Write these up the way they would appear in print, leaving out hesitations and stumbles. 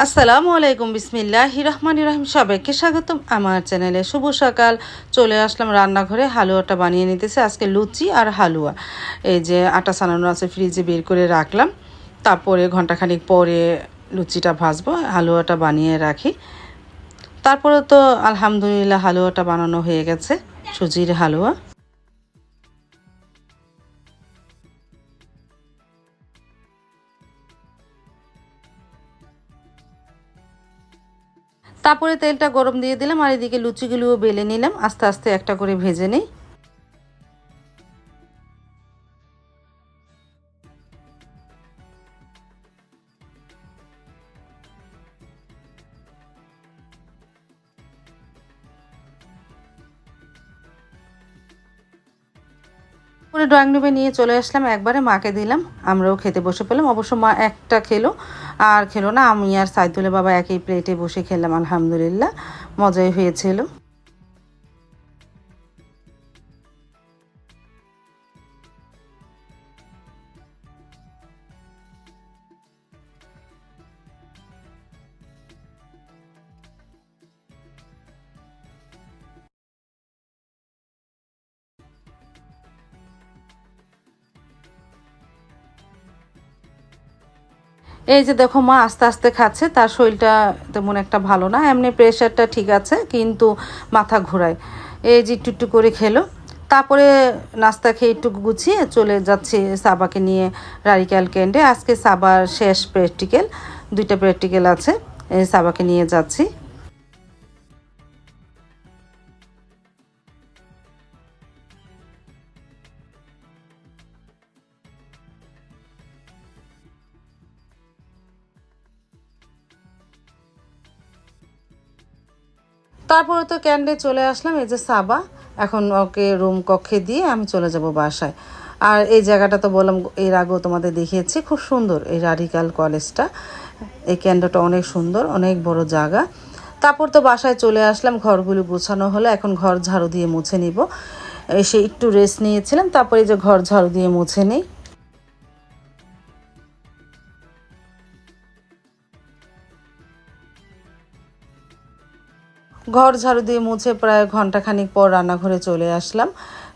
আসসালামু আলাইকুম, বিসমিল্লাহির রহমানির রহিম। সবাইকে স্বাগতম আমার চ্যানেলে। শুভ সকাল। চলে আসলাম রান্নাঘরে, হালুয়াটা বানিয়ে নিতেছে। আজকে লুচি আর হালুয়া। এই যে আটা সানানো আছে, ফ্রিজে বের করে রাখলাম। তারপরে ঘন্টাখানিক পরে লুচিটা ভাজবো, হালুয়াটা বানিয়ে রাখি। তারপরে তো আলহামদুলিল্লাহ হালুয়াটা বানানো হয়ে গেছে, সুজির হালুয়া। তারপরে তেলটা গরম দিয়ে দিলাম, আর এদিকে লুচিগুলোও বেলে নিলাম, আস্তে আস্তে একটা করে ভেজে নিই। পুরো ড্রয়িং রুমে নিয়ে চলে আসলাম, একবারে মাকে দিলাম, আমরাও খেতে বসে পেলাম। অবশ্য মা একটা খেলো, আর খেলো না। আমি আর সাইদুলের বাবা একই প্লেটে বসে খেলাম, আলহামদুলিল্লাহ মজাই হয়েছিল। এই যে দেখো, মা আস্তে আস্তে খাচ্ছে, তার শরীরটা তেমন একটা ভালো না। এমনি প্রেশারটা ঠিক আছে, কিন্তু মাথা ঘোরায়। এই যে একটু একটু করে খেলো। তারপরে নাস্তা খেয়ে একটু গুছিয়ে চলে যাচ্ছি সাবাকে নিয়ে রারিক্যাল কেন্দ্রে। আজকে সাবার শেষ প্র্যাকটিক্যাল, 2টা প্র্যাকটিক্যাল আছে, এই সাবাকে নিয়ে যাচ্ছি। তারপরে তো ক্যান্ডে চলে আসলাম। এই যে সাবা, এখন ওকে রুম কক্ষে দিয়ে আমি চলে যাব বাসায়। আর এই জায়গাটা তো বললাম, এর আগেও তোমাদের দেখিয়েছি, খুব সুন্দর এই রাডিকাল কলেজটা। এই কেন্দ্রটা অনেক সুন্দর, অনেক বড় জায়গা। তারপর তো বাসায় চলে আসলাম, ঘরগুলো গোছানো হলো, এখন ঘর ঝাড়ু দিয়ে মুছে নিব। এসে একটু রেস্ট নিয়েছিলাম, তারপরে যে ঘর ঝাড়ু দিয়ে মুছে নিই। ঘর ঝাড়ু দিয়ে মুছে প্রায় ঘন্টাখানিক পর রান্নাঘরে চলে আসলাম।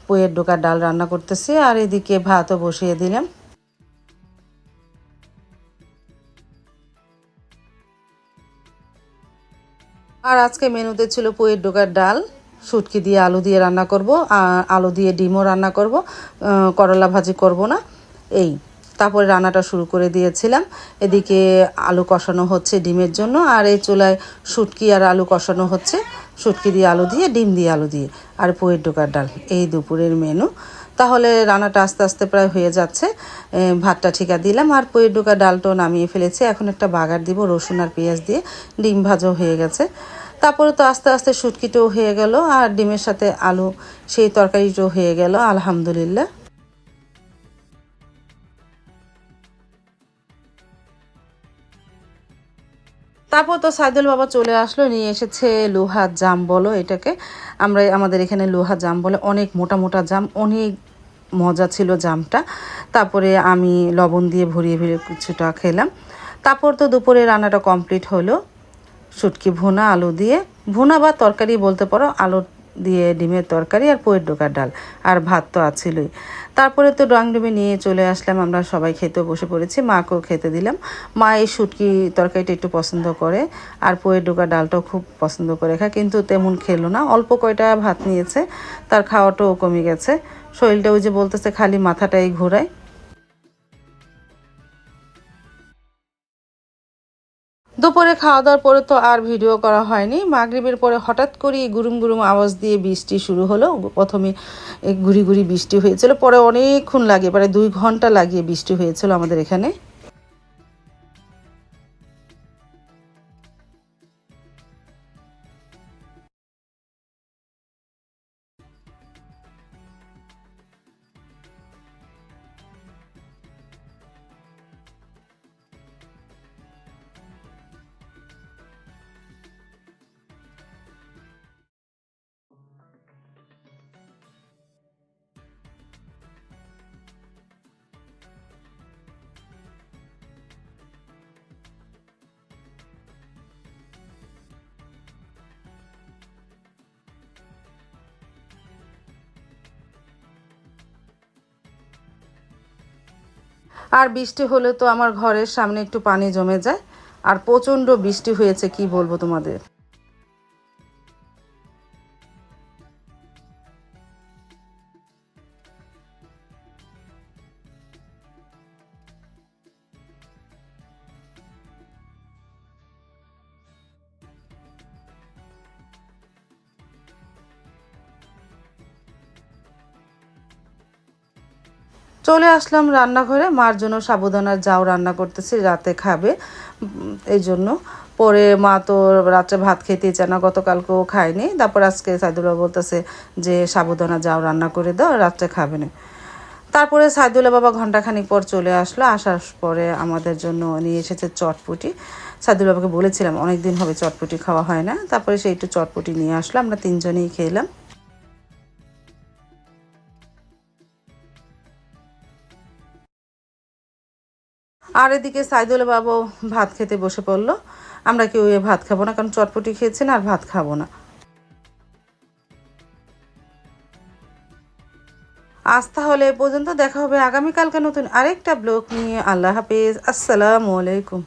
পুঁইয়ের ডোকার ডাল রান্না করতেছি, আর এদিকে ভাতও বসিয়ে দিলাম। আর আজকে মেনুতে ছিল পুঁইয়ের ডোকার ডাল, শুটকি দিয়ে আলু দিয়ে রান্না করব, আর আলু দিয়ে ডিমও রান্না করব, করলা ভাজি করব না। এই, তারপরে রান্নাটা শুরু করে দিয়েছিলাম। এদিকে আলু কষানো হচ্ছে ডিমের জন্য, আর এই চুলায় শুটকি আর আলু কষানো হচ্ছে, শুটকি দিয়ে আলু দিয়ে, ডিম দিয়ে আলু দিয়ে, আর পুঁইয়ের ডোকার ডাল। এই দুপুরের মেনু। তাহলে রান্নাটা আস্তে আস্তে প্রায় হয়ে যাচ্ছে। ভাতটা ঠিকা দিলাম, আর পুঁইয়ের ডোকা ডালটাও নামিয়ে ফেলেছি। এখন একটা বাগার দিব রসুন আর পেঁয়াজ দিয়ে, ডিম ভাজাও হয়ে গেছে। তারপরে তো আস্তে আস্তে শুটকিটাও হয়ে গেল, আর ডিমের সাথে আলু সেই তরকারিটাও হয়ে গেল, আলহামদুলিল্লাহ। তারপর তো সাইদুল বাবা চলে আসলো, নিয়ে এসেছে লোহা জাম বলো এটাকে, আমরা আমাদের এখানে লোহা জাম বলে। অনেক মোটা মোটা জাম, অনেক মজা ছিল জামটা। তারপরে আমি লবণ দিয়ে ভরিয়ে ভরিয়ে কিছুটা খেলাম। তারপর তো দুপুরে রান্নাটা কমপ্লিট হলো। শুটকি ভুনা আলু দিয়ে, ভুনা বা তরকারি বলতে পারো, আলু দিয়ে ডিমের তরকারি, আর পুঁইয়ের ডোকার ডাল, আর ভাত তো আছিলই। তারপরে তো ড্রয়িং রুমে নিয়ে চলে আসলাম, আমরা সবাই খেতে বসে পড়েছি, মাকেও খেতে দিলাম। মা এই শুটকি তরকারিটা একটু পছন্দ করে, আর পুঁইয়ের ডোকার ডালটাও খুব পছন্দ করে খায়, কিন্তু তেমন খেলো না, অল্প কয়টা ভাত নিয়েছে, তার খাওয়াটাও কমে গেছে। শরীরটা ওই যে বলতেছে খালি মাথাটাই ঘোরায়। দুপুরে খাওয়া দাওয়ার পরে তো আর ভিডিও করা হয়নি। মাগরিবের পরে হঠাৎ করে গুরুম গুরুম আওয়াজ দিয়ে বৃষ্টি শুরু হলো। প্রথমে ঘুরি ঘুরি বৃষ্টি হয়েছিল, পরে অনেকক্ষণ লাগে, প্রায় 2 ঘন্টা লাগিয়ে বৃষ্টি হয়েছিল আমাদের এখানে। আর বৃষ্টি হলে তো আমার ঘরের সামনে একটু পানি জমে যায়, আর প্রচণ্ড বৃষ্টি হয়েছে, কি বলবো তোমাদের। চলে আসলাম রান্নাঘরে, মার জন্য সাবুদানার জাউ রান্না করতেছি, রাতে খাবে এই জন্য। পরে মা তো রাত্রে ভাত খেতেই চায় না, গতকালকেও খায়নি। তারপর আজকে সাইদুল্লাহ বলতেছে যে সাবুদানা জাউ রান্না করে দাও, রাত্রে খাবে না। তারপরে সাইদুল্লাহ বাবা ঘন্টাখানিক পর চলে আসলো, আসার পরে আমাদের জন্য নিয়ে এসেছে চটপটি। সাইদুল্লাহ বাবাকে বলেছিলাম অনেক দিন হবে চটপটি খাওয়া হয় না, তারপরে সে একটু চটপটি নিয়ে আসলো, আমরা তিনজনেই খেলাম। আর এদিকে সাইদুল্লাহ বাবাও ভাত খেতে বসে পড়লো। আমরা কেউ ভাত খাবো না, কারণ চটপটি খেয়েছি না, আর ভাত খাবো না। আজ তাহলে এ পর্যন্ত, দেখা হবে আগামীকালকে নতুন আরেকটা ব্লগ নিয়ে। আল্লাহ হাফেজ, আসসালামু আলাইকুম।